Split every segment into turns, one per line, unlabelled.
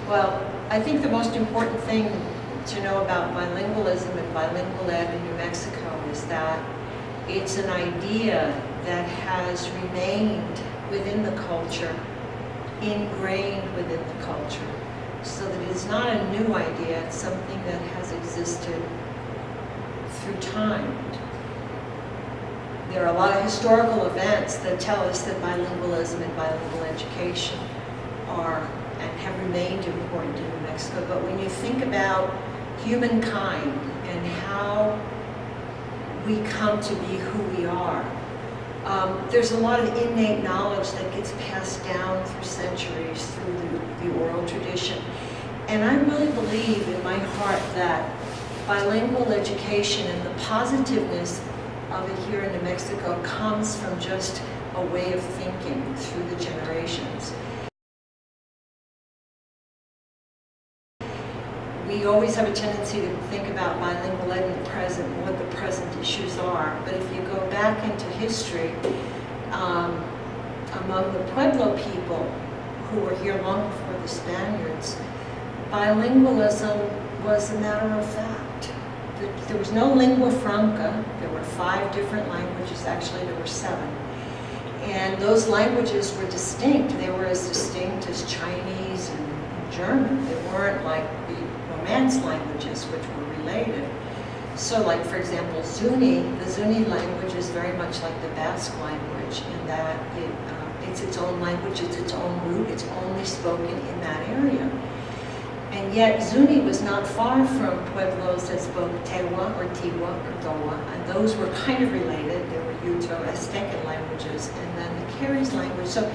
Well, I think the most important thing to know about bilingualism and bilingual ed in New Mexico is that it's an idea that has remained within the culture, ingrained within the culture, so that it's not a new idea, it's something that has existed through time. There are a lot of historical events that tell us that bilingualism and bilingual education are and have remained important in New Mexico. But when you think about humankind and how we come to be who we are, there's a lot of innate knowledge that gets passed down through centuries, through the oral tradition. And I really believe in my heart that bilingual education and the positiveness of it here in New Mexico comes from just a way of thinking through the generations. We always have a tendency to think about bilingual ed in the present and what the present issues are. But if you go back into history, among the Pueblo people who were here long before the Spaniards, bilingualism was a matter of fact. There was no lingua franca. There were 5 different languages. Actually, there were 7. And those languages were distinct. They were as distinct as Chinese and German. They weren't like the Romance languages, which were related. So like, for example, Zuni, the Zuni language is very much like the Basque language in that it's its own language, it's its own root, it's only spoken in that area. And yet Zuni was not far from Pueblos that spoke Tewa or Tiwa or Dowa, and those were kind of related. There were Uto-Aztecan languages, and then the Carries language. So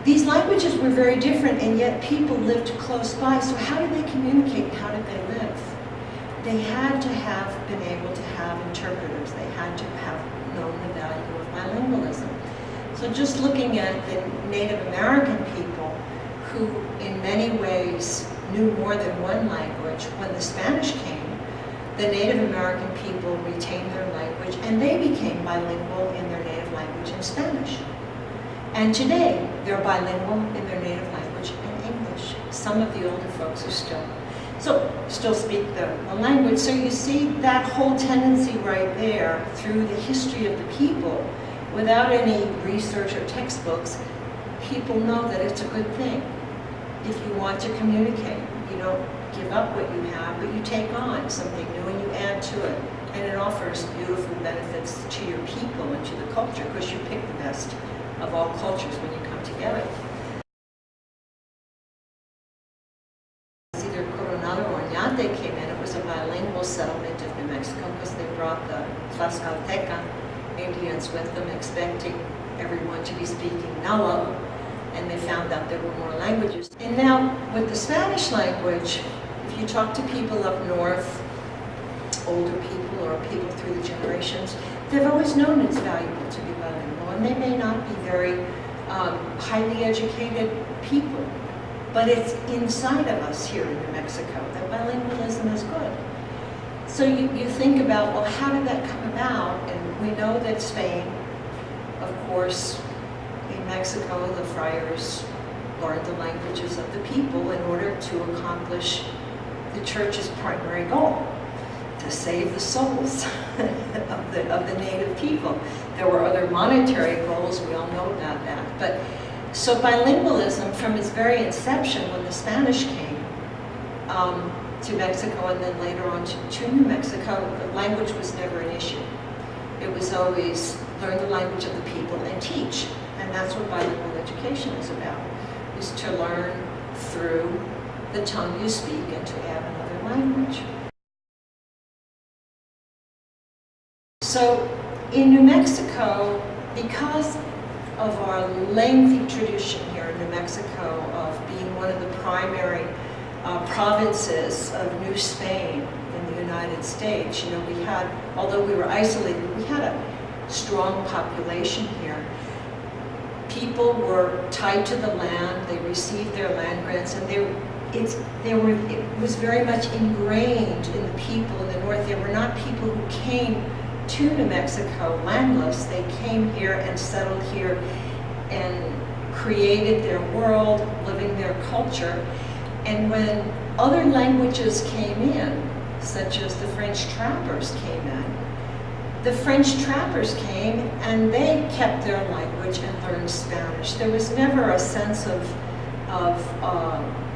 these languages were very different, and yet people lived close by. So how did they communicate? How did they live? They had to have been able to have interpreters. They had to have known the value of bilingualism. So just looking at the Native American people, who in many ways knew more than one language, when the Spanish came, the Native American people retained their language, and they became bilingual in their native language in Spanish. And today, they're bilingual in their native language and English. Some of the older folks are still speak the language. So you see that whole tendency right there through the history of the people, without any research or textbooks, people know that it's a good thing. If you want to communicate, you don't give up what you have, but you take on something new and you add to it. And it offers beautiful benefits to your people and to the culture, because you pick the best of all cultures when you come together. Either Coronado or Oñate came in. It was a bilingual settlement of New Mexico because they brought the Tlaxcalteca Indians with them, expecting everyone to be speaking Nahuatl, and they found out there were more languages. And now with the Spanish language, if you talk to people up north, older people or people through the generations, they've always known it's valuable to be bilingual, and they may not be very highly educated people, but it's inside of us here in New Mexico that bilingualism is good. So you think about, well, how did that come about? And we know that Spain, of course, in Mexico, the friars learned the languages of the people in order to accomplish the church's primary goal, to save the souls of the native people. There were other monetary goals, we all know about that. But so bilingualism, from its very inception, when the Spanish came to Mexico and then later on to New Mexico, the language was never an issue. It was always learn the language of the people and teach. And that's what bilingual education is about, is to learn through the tongue you speak and to add another language. So in New Mexico, because of our lengthy tradition here in New Mexico of being one of the primary provinces of New Spain in the United States, you know, we had, although we were isolated, we had a strong population here. People were tied to the land, they received their land grants, and it was very much ingrained in the people in the north. They were not people who came to New Mexico landless. They came here and settled here and created their world, living their culture. And when other languages came in, such as the French trappers came in, the French trappers came and they kept their language and learned Spanish. There was never a sense of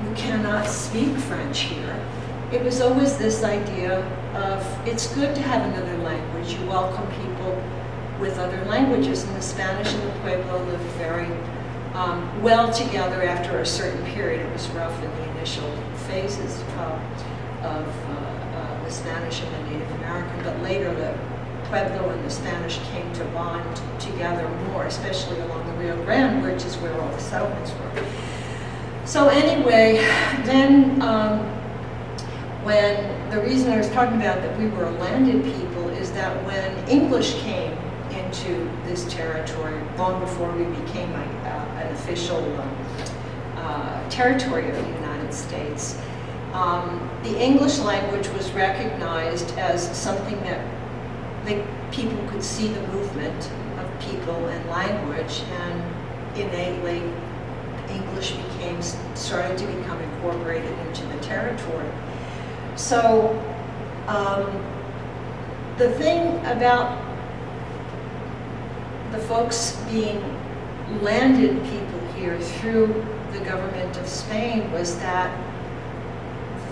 you cannot speak French here. It was always this idea of it's good to have another language. You welcome people with other languages, and the Spanish and the Pueblo lived very well together after a certain period. It was rough in the initial phases of the Spanish and the Native American, but later the Pueblo and the Spanish came to bond together more, especially along the Rio Grande, which is where all the settlements were. So anyway, then when the reason I was talking about that we were a landed people is that when English came into this territory, long before we became an official territory of the United States, the English language was recognized as something that people could see the movement of people and language, and innately English started to become incorporated into the territory. So the thing about the folks being landed people here through the government of Spain was that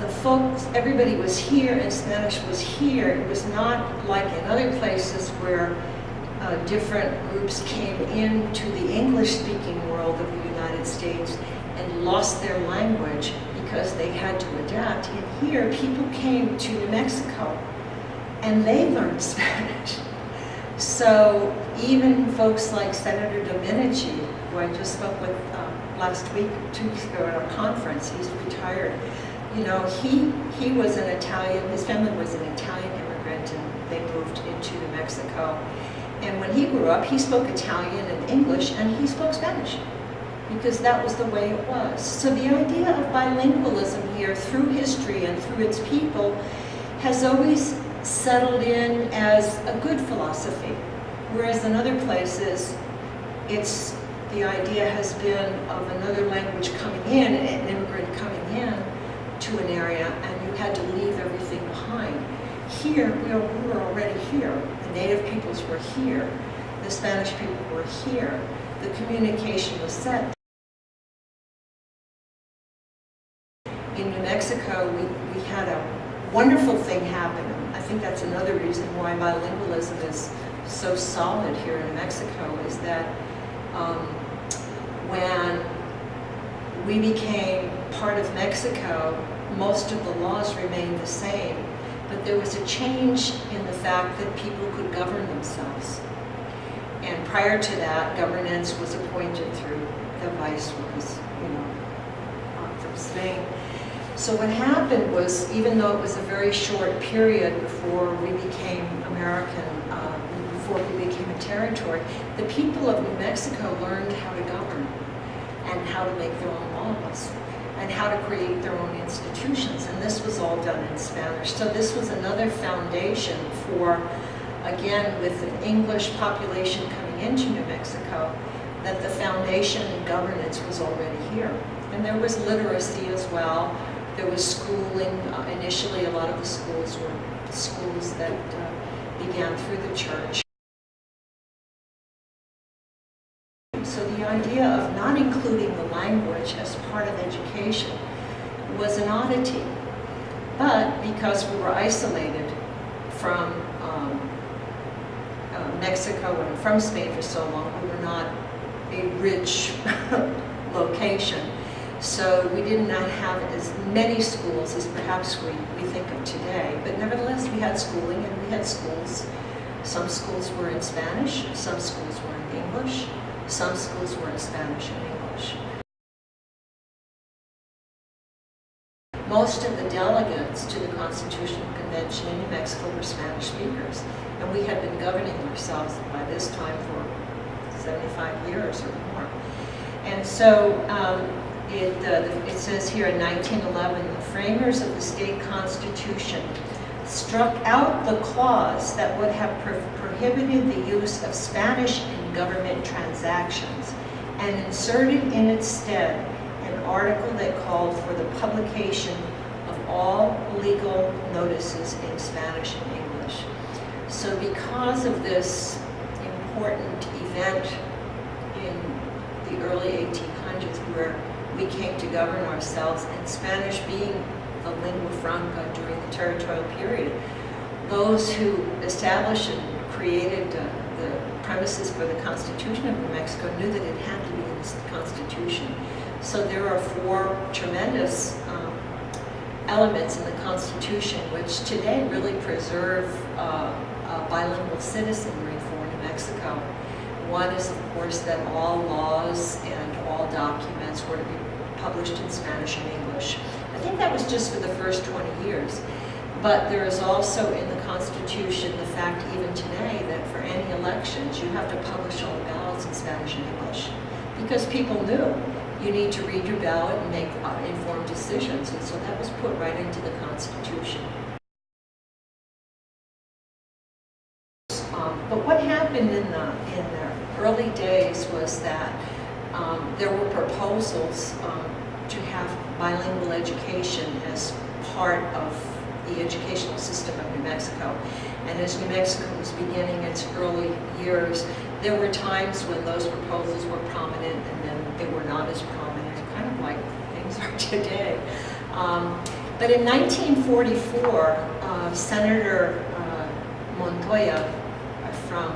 the folks, everybody was here and Spanish was here. It was not like in other places where different groups came into the English-speaking world of the United States and lost their language because they had to adapt. And here, people came to New Mexico and they learned Spanish. So even folks like Senator Domenici, who I just spoke with last week, 2 weeks ago at our conference, he's retired. You know, he was an Italian, his family was an Italian immigrant, and they moved into New Mexico. And when he grew up, he spoke Italian and English, and he spoke Spanish, because that was the way it was. So the idea of bilingualism here, through history and through its people, has always settled in as a good philosophy, whereas in other places, the idea has been of another language coming in, an immigrant coming in to an area, and you had to leave everything behind. Here, we were already here. The native peoples were here. The Spanish people were here. The communication was set. In New Mexico, we had a wonderful thing happen. I think that's another reason why bilingualism is so solid here in New Mexico, is that when we became part of Mexico, most of the laws remained the same, but there was a change in the fact that people could govern themselves. And prior to that, governance was appointed through the vice, was, from Spain. So what happened was, even though it was a very short period before we became American, before we became a territory, the people of New Mexico learned how to govern and how to make their own laws and how to create their own institutions. And this was all done in Spanish. So this was another foundation for, again, with an English population coming into New Mexico, that the foundation and governance was already here. And there was literacy as well. There was schooling. Initially, a lot of the schools were schools that began through the church. So the idea of not including the language as part of education was an oddity. But because we were isolated from Mexico and from Spain for so long, we were not a rich location. So we did not have as many schools as perhaps we think of today. But nevertheless, we had schooling, and we had schools. Some schools were in Spanish, some schools were in English, some schools were in Spanish and English. Most of the delegates to the Constitutional Convention in New Mexico were Spanish speakers, and we had been governing ourselves by this time for 75 years or more. And so it says here in 1911, the framers of the state constitution struck out the clause that would have prohibited the use of Spanish in government transactions and inserted in its stead an article that called for the publication of all legal notices in Spanish and English. So because of this important event in the early 1800s where we came to govern ourselves, and Spanish being the lingua franca during the territorial period, those who established and created the premises for the Constitution of New Mexico knew that it had to be in the Constitution. So there are four tremendous elements in the Constitution which today really preserve bilingual citizenry for New Mexico. One is, of course, that all laws and all documents were to be published in Spanish and English. I think that was just for the first 20 years. But there is also in the Constitution the fact even today that for any elections you have to publish all the ballots in Spanish and English, because people knew you need to read your ballot and make informed decisions, and so that was put right into the Constitution. But what happened in the early days was that there were proposals to have bilingual education as part of the educational system of New Mexico. And as New Mexico was beginning its early years, there were times when those proposals were prominent and then they were not as prominent, kind of like things are today. But in 1944, Senator Montoya from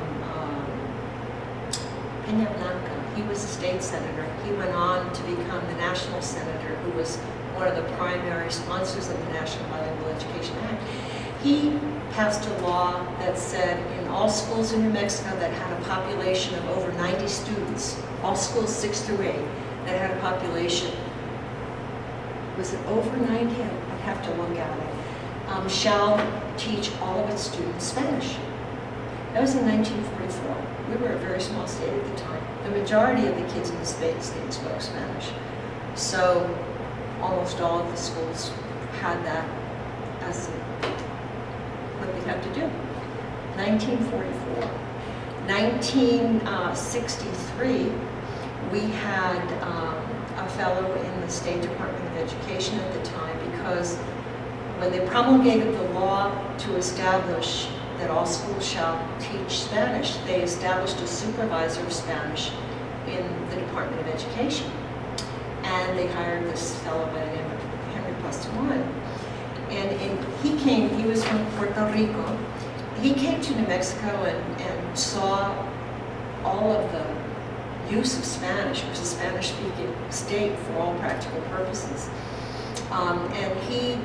Peña Blanca, he was a state senator. He went on to become the national senator who was one of the primary sponsors of the National Bilingual Education Act. He passed a law that said in all schools in New Mexico that had a population of over 90 students, all schools 6 through 8, that had a population, was it over 90? I'd have to look at it, shall teach all of its students Spanish. That was in 1944. We were a very small state at the time. The majority of the kids in the state spoke Spanish. So almost all of the schools had that as what they had to do. 1944. 1963, we had a fellow in the State Department of Education at the time, because when they promulgated the law to establish that all schools shall teach Spanish, they established a supervisor of Spanish in the Department of Education. And they hired this fellow by the name of Henry Pastelon. And he was from Puerto Rico. He came to New Mexico and saw all of the use of Spanish. It was a Spanish-speaking state for all practical purposes. And he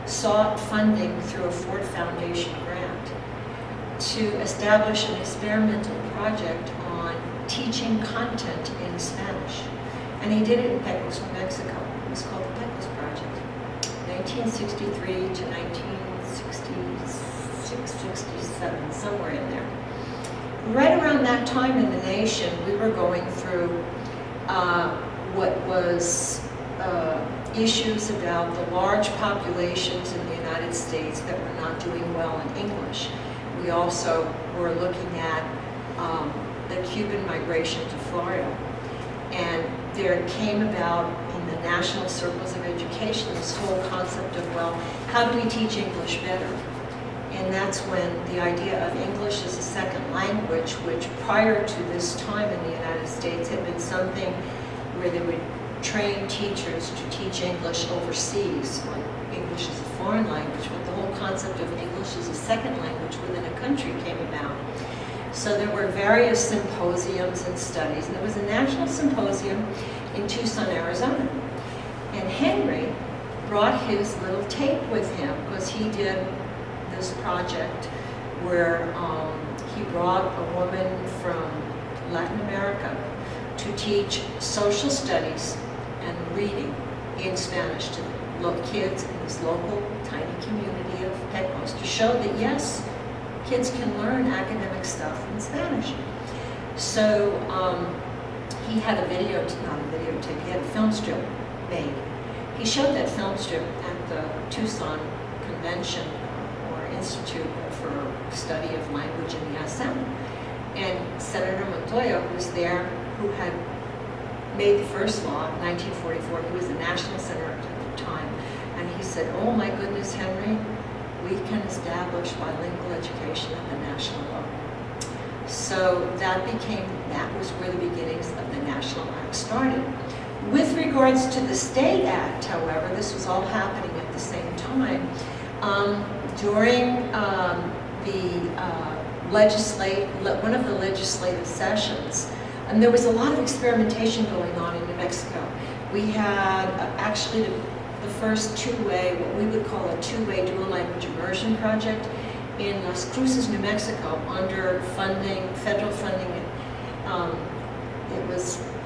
sought funding through a Ford Foundation grant to establish an experimental project on teaching content in Spanish. And he did it in Pecos, New Mexico. It was called the Pecos Project. 1963 to 1966, 67, somewhere in there. Right around that time in the nation, we were going through what was issues about the large populations in the United States that were not doing well in English. We also were looking at the Cuban migration to Florida. And there came about in the national circles of education this whole concept of, well, how do we teach English better? And that's when the idea of English as a second language, which prior to this time in the United States had been something where they would train teachers to teach English overseas, like English as a foreign language, but the whole concept of English as a second language within a country came about. So there were various symposiums and studies, and there was a national symposium in Tucson, Arizona. And Henry brought his little tape with him because he did this project where he brought a woman from Latin America to teach social studies and reading in Spanish to kids in this local tiny community of Pecos, to show that yes, kids can learn academic stuff in Spanish. So he had a videotape, he had a film strip made. He showed that film strip at the Tucson Convention or Institute for Study of Language in the SM. And Senator Montoya was there, who had made the first law in 1944. He was the national senator at the time. And he said, oh my goodness, Henry, we can establish bilingual education at the national level. So that was where the beginnings of the National Act started. With regards to the State Act, however, this was all happening at the same time. During one of the legislative sessions, and there was a lot of experimentation going on in New Mexico. We had actually the first two-way, what we would call a two-way dual language immersion project in Las Cruces, New Mexico, under funding, federal funding. It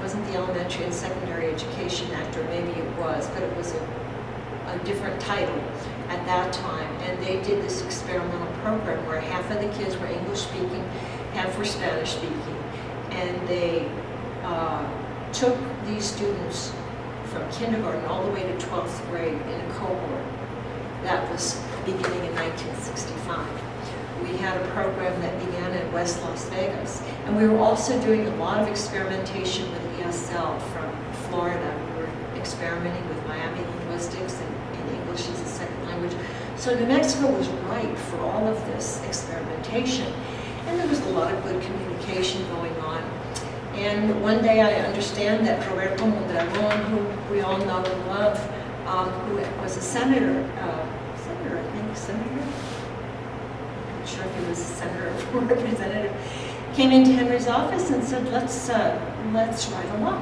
wasn't the Elementary and Secondary Education Act, or maybe it was, but it was a different title at that time. And they did this experimental program where half of the kids were English speaking, half were Spanish speaking. And they took these students from kindergarten all the way to 12th grade in a cohort. That was beginning in 1965. We had a program that began in West Las Vegas. And we were also doing a lot of experimentation with ESL from Florida. We were experimenting with Miami linguistics and English as a second language. So New Mexico was ripe for all of this experimentation. And there was a lot of good communication going on. And one day I understand that Roberto Mondragon, who we all know and love, who was a senator, I'm not sure if he was a senator or representative, came into Henry's office and said, let's write a law.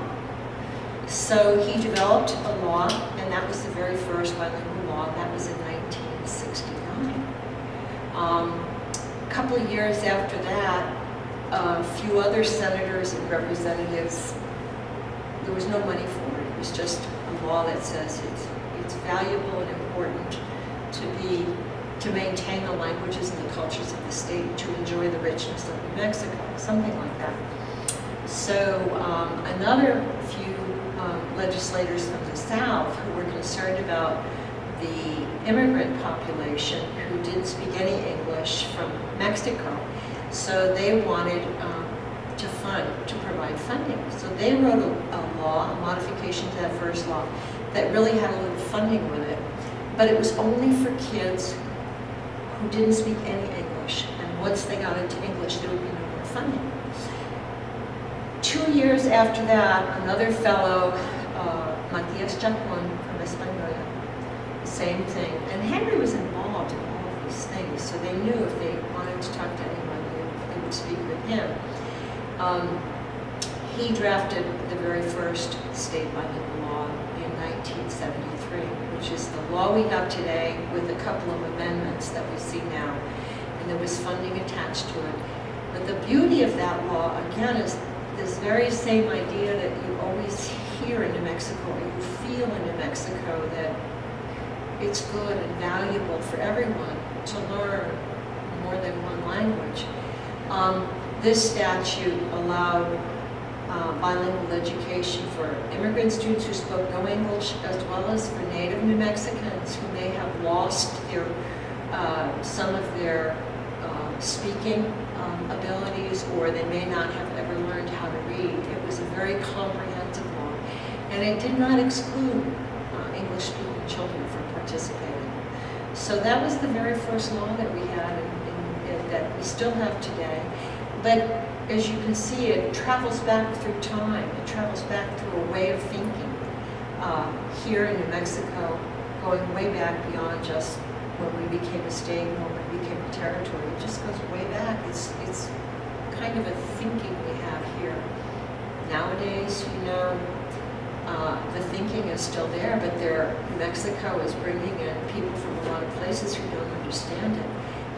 So he developed a law, and that was the very first bilingual law. That was in 1969. A couple of years after that, a few other senators and representatives, there was no money for it. It was just a law that says it's valuable and important to maintain the languages and the cultures of the state, to enjoy the richness of New Mexico, something like that. So another few legislators from the South who were concerned about the immigrant population who didn't speak any English from Mexico, so they wanted to provide funding. So they wrote a law, a modification to that first law, that really had a little funding with it, but it was only for kids who didn't speak any English, and once they got into English, there would be no more funding. 2 years after that, another fellow, Matias Chacon from Española, same thing. And Henry was involved in all of these things, so they knew if they wanted to talk to anyone, they would speak with him. He drafted the very first state bilingual law in 1973, which is the law we have today with a couple of amendments that we see now. And there was funding attached to it. But the beauty of that law, again, is this very same idea that you always hear in New Mexico, or you feel in New Mexico, that it's good and valuable for everyone to learn more than one language. This statute allowed bilingual education for immigrant students who spoke no English, as well as for native New Mexicans who may have lost some of their speaking abilities, or they may not have ever learned how to read. It was a very comprehensive law, and it did not exclude English-speaking children from participating. So that was the very first law that we had, that we still have today. But as you can see, it travels back through time. It travels back through a way of thinking here in New Mexico, going way back beyond just when we became a state, when we became a territory. It just goes way back. It's kind of a thinking we have here. Nowadays, the thinking is still there, but New Mexico is bringing in people from a lot of places who don't understand it.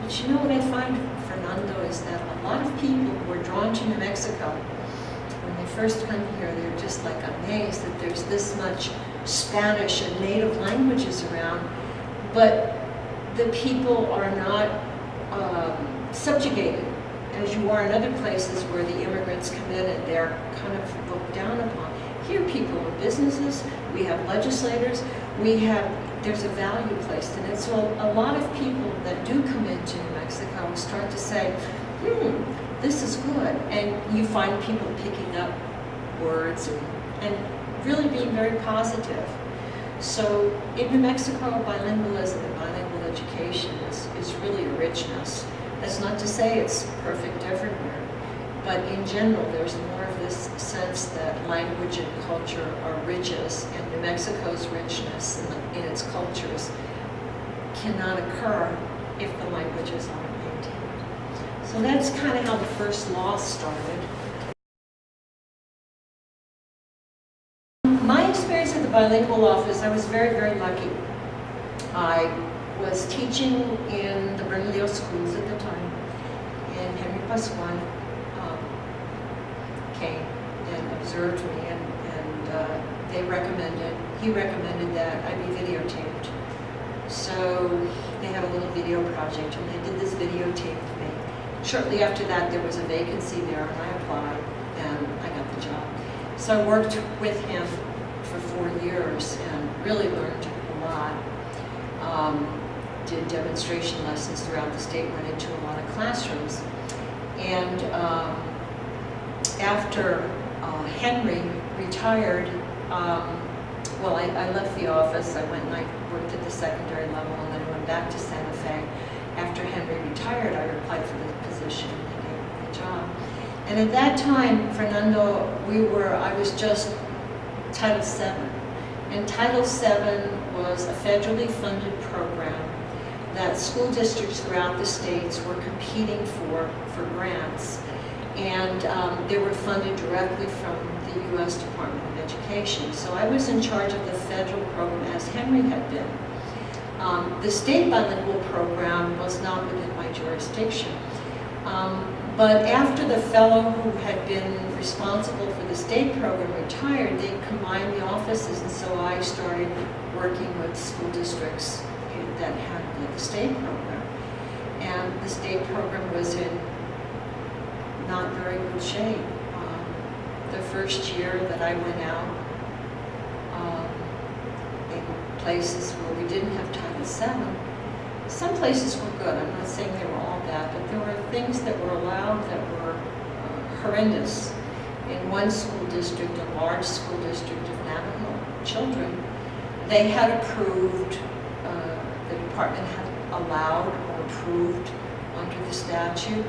But what I find, Fernando, is that a lot of people who are drawn to New Mexico, when they first come here, they're just like amazed that there's this much Spanish and native languages around, but the people are not subjugated, as you are in other places where the immigrants come in and they're kind of looked down upon. Here people own businesses, we have legislators, there's a value placed in it. So a lot of people that do come into New Mexico start to say, this is good. And you find people picking up words and and really being very positive. So in New Mexico, bilingualism and bilingual education is really a richness. That's not to say it's perfect everywhere, but in general, there's more of this sense that language and culture are riches, and New Mexico's richness in its cultures cannot occur if the languages aren't maintained. So that's kind of how the first law started. My experience at the bilingual office, I was very, very lucky. I was teaching in the Bernalillo schools at the time, and Henry Pascual came and observed me, and he recommended that I be videotaped. So they had a little video project, and they did this videotape with me. Shortly after that, there was a vacancy there, and I applied, and I got the job. So I worked with him for 4 years and really learned a lot. Did demonstration lessons throughout the state, went into a lot of classrooms. And after Henry retired, well, I left the office. I went and I worked at the secondary level, and then I went back to Santa Fe. After Henry retired, I applied for the position and they gave me the job. And at that time, Fernando, I was just Title VII. And Title VII was a federally funded program that school districts throughout the states were competing for grants. And they were funded directly from the U.S. Department of Education. So I was in charge of the federal program as Henry had been. The state bilingual program was not within my jurisdiction. But after the fellow who had been responsible for the state program retired, they combined the offices, and so I started working with school districts that had the state program. And the state program was in not very good shape. The first year that I went out, in places where we didn't have Title VII, some places were good. I'm not saying they were all bad, but there were things that were allowed that were horrendous. In one school district, a large school district of Navajo children, they had approved, the department had allowed or approved under the statute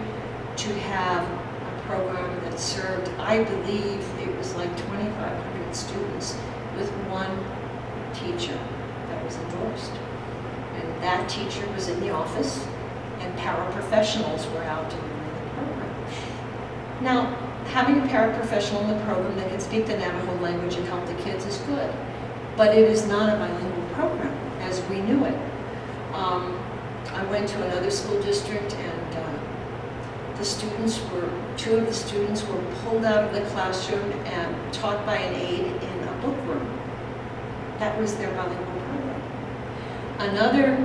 to have a program that served, I believe it was like 2,500 students with one teacher that was endorsed. And that teacher was in the office, and paraprofessionals were out delivering the program. Now, having a paraprofessional in the program that can speak the Navajo language and help the kids is good, but it is not a bilingual program as we knew it. I went to another school district, and two of the students were pulled out of the classroom and taught by an aide in a book room. That was their bilingual program. Another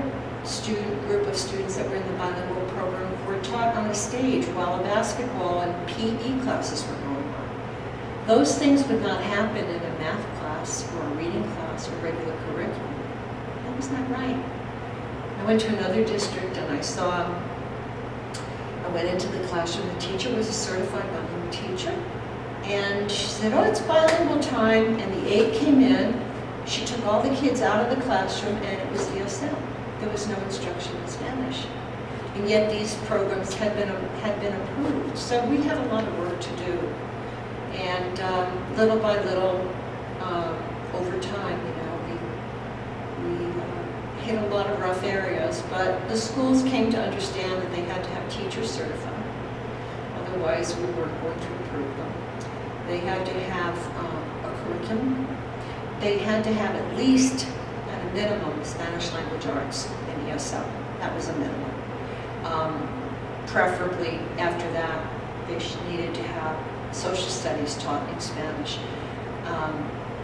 group of students that were in the bilingual program were taught on a stage while a basketball and PE classes were going on. Those things would not happen in a math class or a reading class or regular curriculum. That was not right. I went to another district and I went into the classroom. The teacher was a certified bilingual teacher, and she said, "Oh, it's bilingual time," and the aide came in. She took all the kids out of the classroom, and it was ESL. There was no instruction in Spanish. And yet these programs had been approved. So we had a lot of work to do. And little by little, over time, we hit a lot of rough areas. But the schools came to understand that they had to have teachers certified. Otherwise, we weren't going to approve them. They had to have a curriculum. They had to have at least, at a minimum, Spanish language arts and ESL. That was a minimum. Preferably, after that, they needed to have social studies taught in Spanish.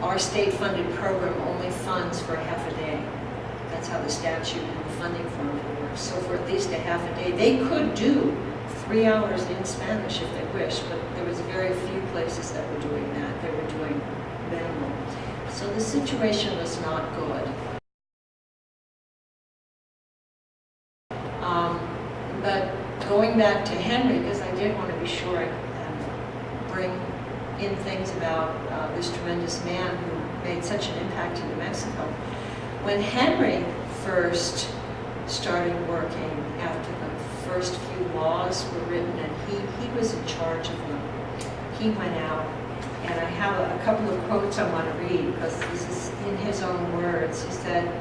Our state-funded program only funds for a half a day. That's how the statute and the funding formula works. So for at least a half a day, they could do 3 hours in Spanish if they wished, but there was very few places that were doing that. They were doing minimal. So the situation was not good. But going back to Henry, because I did want to be sure I bring in things about this tremendous man who made such an impact in New Mexico. When Henry first started working after the first few laws were written, and he was in charge of them, he went out, and I have a couple of quotes I want to read because this is in his own words. He said,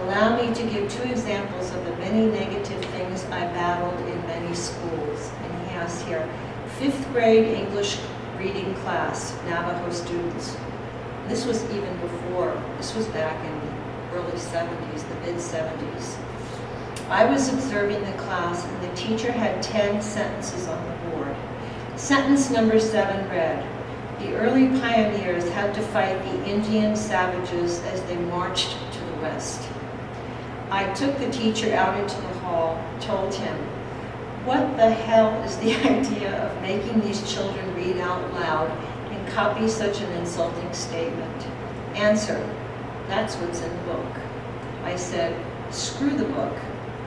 "Allow me to give 2 examples of the many negative things I battled in many schools." And he has here, 5th grade English reading class, Navajo students. This was even before, this was back in the early 70s, the mid-70s. I was observing the class and the teacher had 10 sentences on the board. Sentence number 7 read, "The early pioneers had to fight the Indian savages as they marched to the west." I took the teacher out into the hall, told him, "What the hell is the idea of making these children read out loud and copy such an insulting statement?" Answer, "That's what's in the book." I said, "Screw the book.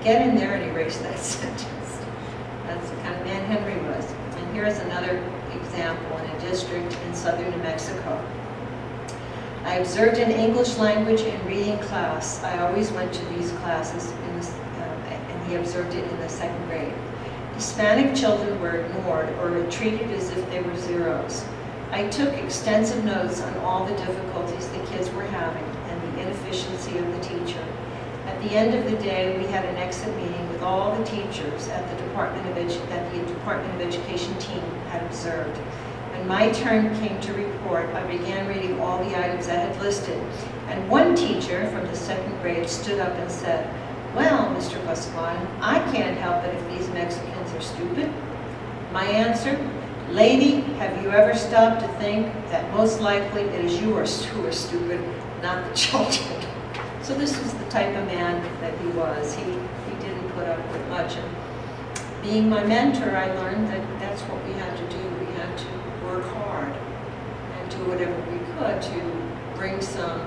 Get in there and erase that sentence." That's the kind of man Henry was. And here's another example in a district in southern New Mexico. I observed an English language and reading class. I always went to these classes, and he observed it in the 2nd grade. Hispanic children were ignored or treated as if they were zeros. I took extensive notes on all the difficulties the kids were having and the inefficiency of the teacher. At the end of the day, we had an exit meeting with all the teachers at the Department of Education team had observed. When my turn came to report, I began reading all the items I had listed, and one teacher from the 2nd grade stood up and said, "Well, Mr. Pascual, I can't help it if these Mexicans are stupid." My answer, "Lady, have you ever stopped to think that most likely it is you who are stupid, not the children?" So this was the type of man that he was. He didn't put up with much. And being my mentor, I learned that that's what we had to do. We had to work hard and do whatever we could to bring some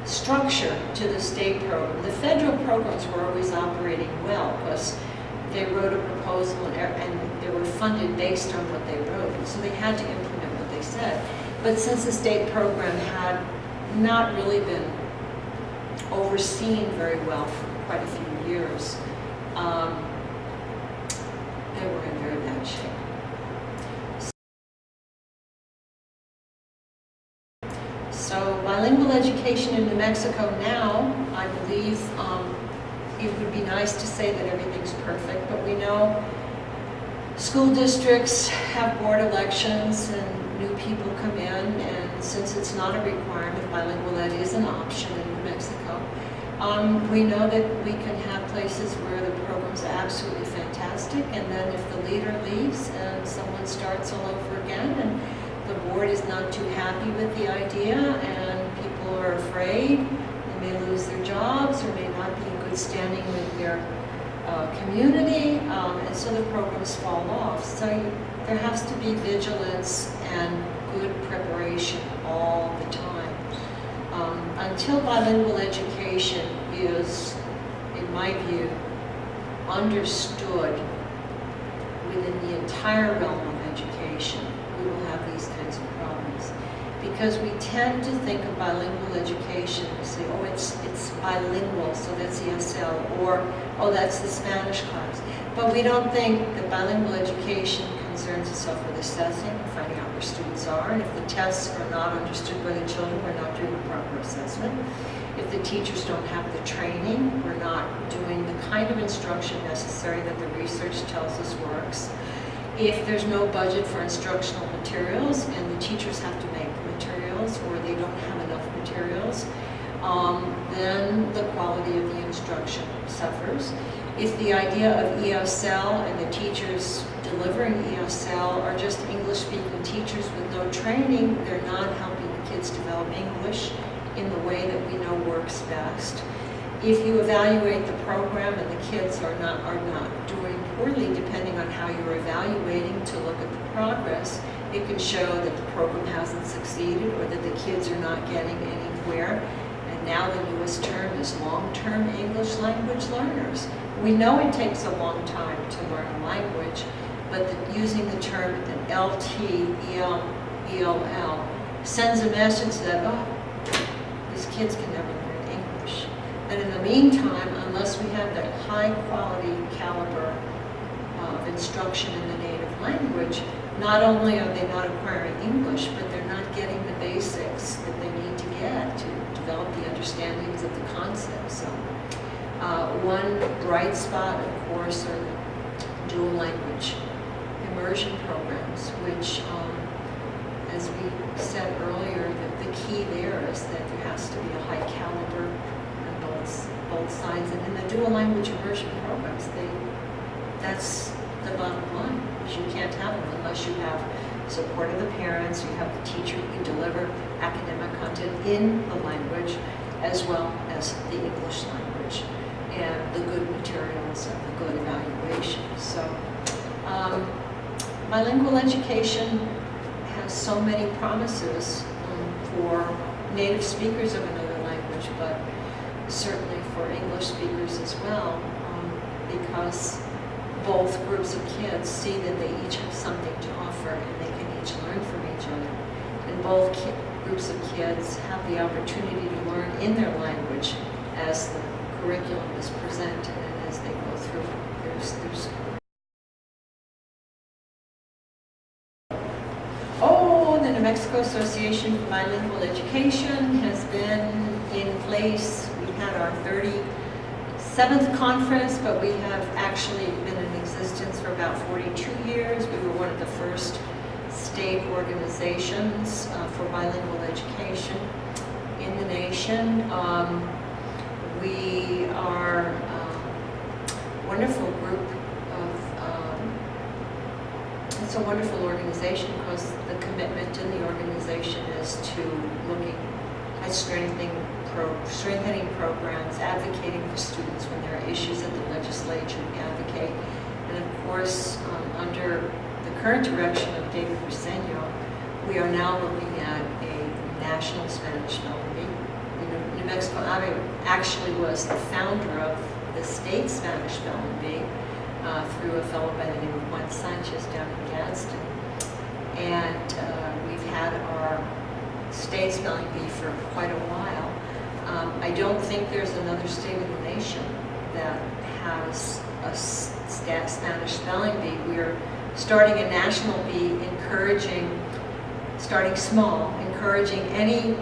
structure to the state program. The federal programs were always operating well because they wrote a proposal and they were funded based on what they wrote. So they had to implement what they said. But since the state program had not really been overseen very well for quite a few years, they were in very bad shape. So bilingual education in New Mexico now, I believe it would be nice to say that everything's perfect, but we know school districts have board elections and new people come in, and since it's not a requirement, bilingual ed is an option in New Mexico. We know that we can have places where the program's absolutely fantastic, and then if the leader leaves and someone starts all over again, and the board is not too happy with the idea, and people are afraid, they may lose their jobs or may not be in good standing with their community, and so the programs fall off. So there has to be vigilance and good preparation all the time. Until bilingual education is, in my view, understood within the entire realm of education, we will have these kinds of problems. Because we tend to think of bilingual education and say, oh, it's bilingual, so that's ESL, or, oh, that's the Spanish class. But we don't think that bilingual education concerns itself with assessing, finding out where students are, and if the tests are not understood by the children, we're not doing a proper assessment. If the teachers don't have the training, we're not doing the kind of instruction necessary that the research tells us works. If there's no budget for instructional materials and the teachers have to make materials or they don't have enough materials, then the quality of the instruction suffers. If the idea of ESL and the teachers delivering ESL are just English-speaking teachers with no training, they're not helping the kids develop English in the way that we know works best. If you evaluate the program and the kids are not doing poorly, depending on how you're evaluating to look at the progress, it can show that the program hasn't succeeded or that the kids are not getting anywhere. And now the newest term is long-term English language learners. We know it takes a long time to learn a language, but using the term LT, ELL, sends a message that, oh, these kids can never learn English. And in the meantime, unless we have that high quality caliber of instruction in the native language, not only are they not acquiring English, but they're not getting the basics that they need to get to develop the understandings of the concepts. So, one bright spot, of course, are the dual language immersion programs, which, as we said earlier, the key there is that there has to be a high caliber on both sides. And in the dual language immersion programs, that's the bottom line. You can't have them unless you have support of the parents, you have the teacher who can deliver academic content in the language as well as the English language, and the good materials and the good evaluations. So bilingual education has so many promises for native speakers of another language, but certainly for English speakers as well, because both groups of kids see that they each have something to offer and they can each learn from each other. And both groups of kids have the opportunity to learn in their language as the curriculum is presented and as they go through. The New Mexico Association for Bilingual Education has been in place. We had our 37th conference, but we have actually been in existence for about 42 years. We were one of the first state organizations for bilingual education in the nation. We are a wonderful group of, it's a wonderful organization because the commitment in the organization is to looking at strengthening programs, advocating for students when there are issues at the legislature, we advocate. And of course, under the current direction of David Briseño, we are now looking at a national Spanish spelling bee. New Mexico actually was the founder of the state Spanish spelling bee through a fellow by the name of Juan Sanchez down in Gadsden. And we've had our state spelling bee for quite a while. I don't think there's another state in the nation that has a Spanish spelling bee. We're starting a national bee, starting small, encouraging any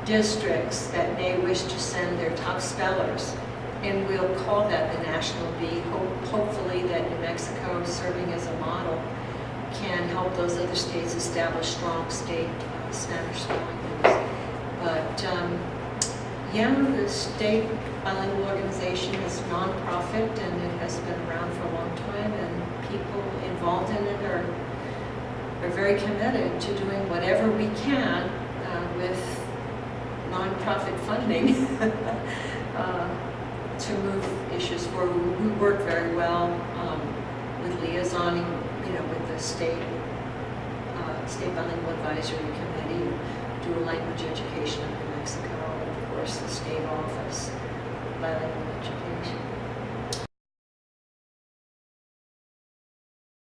districts that may wish to send their top spellers. And we'll call that the national bee. Hopefully that New Mexico, serving as a model, can help those other states establish strong state Spanish spelling bees. But yeah, the state bilingual organization is nonprofit and it has been around for a long time, and people involved in it are very committed to doing whatever we can with nonprofit funding to move issues forward. We work very well with liaisoning, with the state bilingual advisory committee, dual language education in New Mexico, and of course the state office, bilingual education.